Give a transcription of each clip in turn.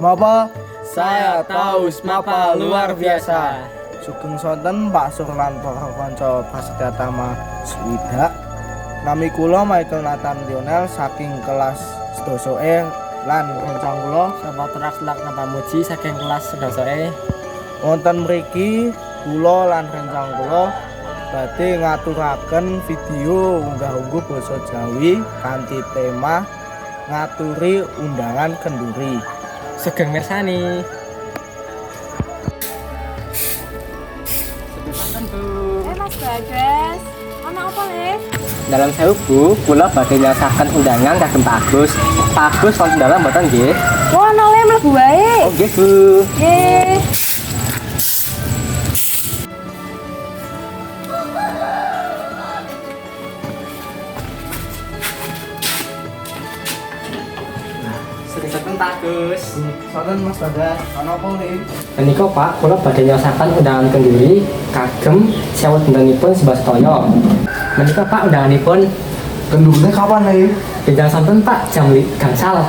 Semapa? Saya tahu Smapa luar biasa. Sugeng sonten Pak Sur lan para kanca prasetya tama swidak. Nami kula Michael Nathan Lionel saking kelas sedasa E lan rencang kula Sahabat Rakslak Napamuji saking kelas sedosoe. wonten mriki kula lan rencang kula badhe ngaturaken video unggah-ungguh basa Jawi kanthi tema ngaturi undangan kenduri. Sugeng mirsani. Sebentar Bu. Mas Bagas, ana apa le? Dalam sewu Bu, kula badhe nyasaken undangan kagem Pak Agus. Pak Agus wonten dalam mboten nggih? Wah, ana le mlebu wae. Oh nggih Bu. Nggih. Sering Pak Agus. Sonten Mas Bagas, ana apa nggih? Menika Pak, kula badhe nyasaken undangan kenduri kagem sewu dintenipun Sebastaya. Menika Pak undanganipun Kendurine kapan nih? pinjang sonten Pak jam gangsal.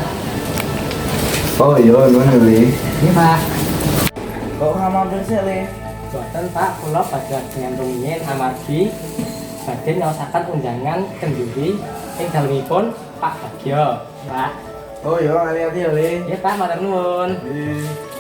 Oh iya, nuwun Le. Nggih Pak. Kok mampir sih Le? Boten Pak, kula badhe dengan rumiyin amargi badhe nyaosaken undangan kenduri ing dalemipun Pak Bagyo. Pak. Oh iya, hati-hati ya Le. Nggih Pak, matur nuwun. Nggih.